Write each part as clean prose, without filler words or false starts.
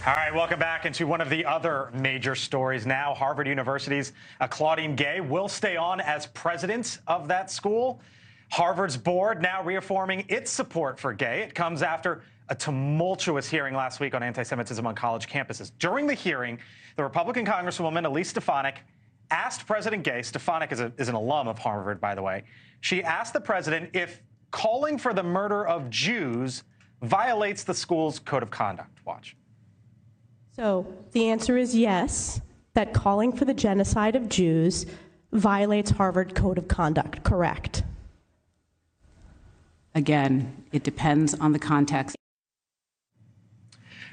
All right, welcome back into one of the other major stories now. Harvard University's Claudine Gay will stay on as president of that school. Harvard's board now reaffirming its support for Gay. It comes after a tumultuous hearing last week on anti-Semitism on college campuses. During the hearing, the Republican Congresswoman Elise Stefanik asked President Gay, Stefanik is an alum of Harvard, by the way, she asked the president if calling for the murder of Jews violates the school's code of conduct. Watch. So the answer is yes, that calling for the genocide of Jews violates Harvard Code of Conduct, correct? Again, it depends on the context.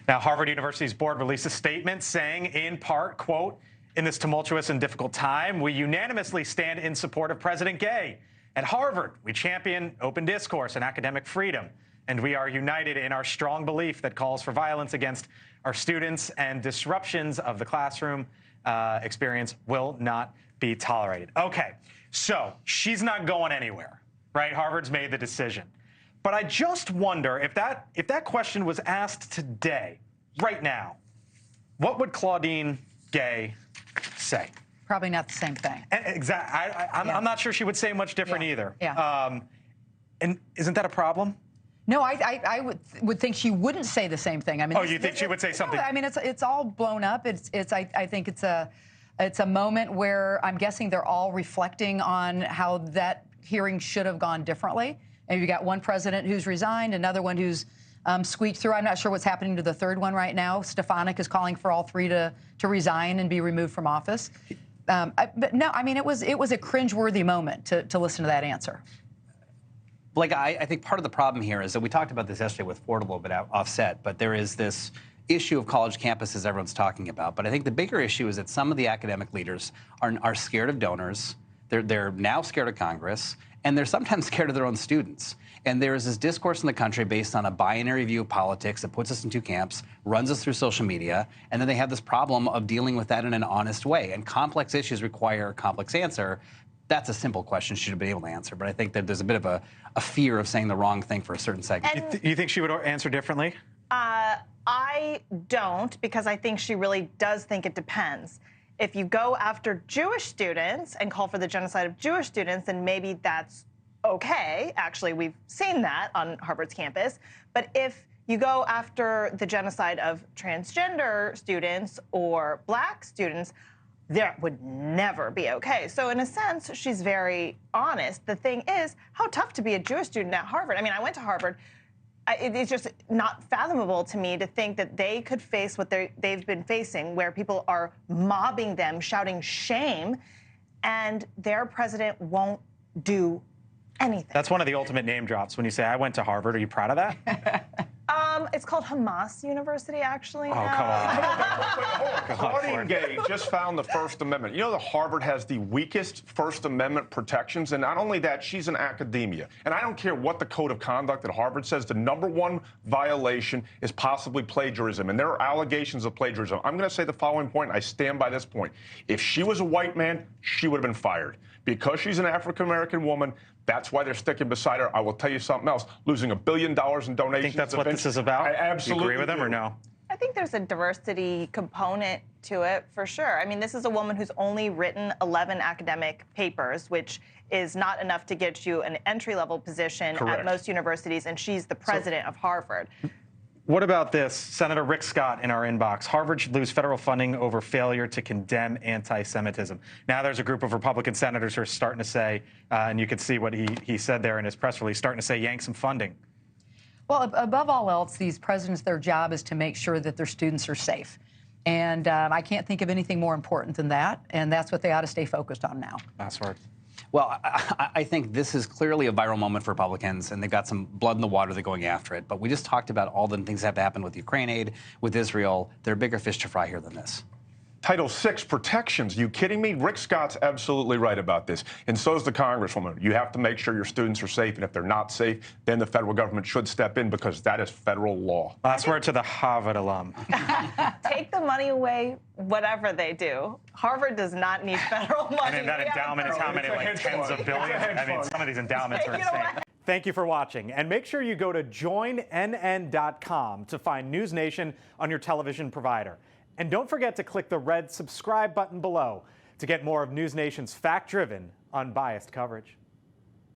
Now, Harvard University's board released a statement saying, in part, quote, "In this tumultuous and difficult time, we unanimously stand in support of President Gay. At Harvard, we champion open discourse and academic freedom, and we are united in our strong belief that calls for violence against our students and disruptions of the classroom experience will not be tolerated." Okay, so she's not going anywhere, right? Harvard's made the decision. But I just wonder if that question was asked today, right now, what would Claudine Gay say? Probably not the same thing. Exactly. I'm not sure she would say much different either. Yeah. And isn't that a problem? No, I would think she wouldn't say the same thing. I mean, you think she would say something? No, I mean, it's all blown up. I think it's a moment where I'm guessing they're all reflecting on how that hearing should have gone differently. And you got one president who's resigned, another one who's squeaked through. I'm not sure what's happening to the third one right now. Stefanik is calling for all three to resign and be removed from office. But no, I mean, it was a cringeworthy moment to listen to that answer. Blake, I think part of the problem here is that we talked about this yesterday with Ford a little bit offset, but there is this issue of college campuses everyone's talking about. But I think the bigger issue is that some of the academic leaders are scared of donors. They're now scared of Congress, and they're sometimes scared of their own students. And there is this discourse in the country based on a binary view of politics that puts us in two camps, runs us through social media, and then they have this problem of dealing with that in an honest way. And complex issues require a complex answer. That's a simple question she should have been able to answer. But I think that there's a bit of a fear of saying the wrong thing for a certain segment. You think she would answer differently? I don't, because I think she really does think it depends. If you go after Jewish students and call for the genocide of Jewish students, then maybe that's okay. Actually, we've seen that on Harvard's campus. But if you go after the genocide of transgender students or black students, that would never be okay. So in a sense, she's very honest. The thing is, how tough to be a Jewish student at Harvard. I mean, I went to Harvard. It's just not fathomable to me to think that they could face what they've been facing, where people are mobbing them, shouting shame, and their president won't do anything. That's one of the ultimate name drops when you say, I went to Harvard. Are you proud of that? It's called Hamas University, actually. Oh, come on. Claudine Gay just found the First Amendment. You know that Harvard has the weakest First Amendment protections, and not only that, she's in academia. And I don't care what the code of conduct at Harvard says, the #1 violation is possibly plagiarism, and there are allegations of plagiarism. I'm going to say the following point, I stand by this point. If she was a white man, she would have been fired. Because she's an African-American woman, that's why they're sticking beside her. I will tell you something else. Losing $1 billion in donations. I think that's what this is about? I absolutely agree with them or no? I think there's a diversity component to it, for sure. I mean, this is a woman who's only written 11 academic papers, which is not enough to get you an entry-level position at most universities, and she's the president of Harvard. What about this? Senator Rick Scott in our inbox. Harvard should lose federal funding over failure to condemn anti-Semitism. Now there's a group of Republican senators who are starting to say, and you can see what he said there in his press release, starting to say yank some funding. Well, above all else, these presidents, their job is to make sure that their students are safe. And I can't think of anything more important than that, and that's what they ought to stay focused on now. Last word. Well, I think this is clearly a viral moment for Republicans, and they've got some blood in the water. They're going after it. But we just talked about all the things that have to happen with Ukraine aid, with Israel. There are bigger fish to fry here than this. Title VI protections. You kidding me? Rick Scott's absolutely right about this. And so is the Congresswoman. You have to make sure your students are safe. And if they're not safe, then the federal government should step in because that is federal law. Last word to the Harvard alum. Take the money away, whatever they do. Harvard does not need federal money. I mean, that endowment is how many, like tens of billions? I mean, some of these endowments are insane. Thank you for watching, and make sure you go to joinnn.com to find NewsNation on your television provider. And don't forget to click the red subscribe button below to get more of NewsNation's fact-driven, unbiased coverage.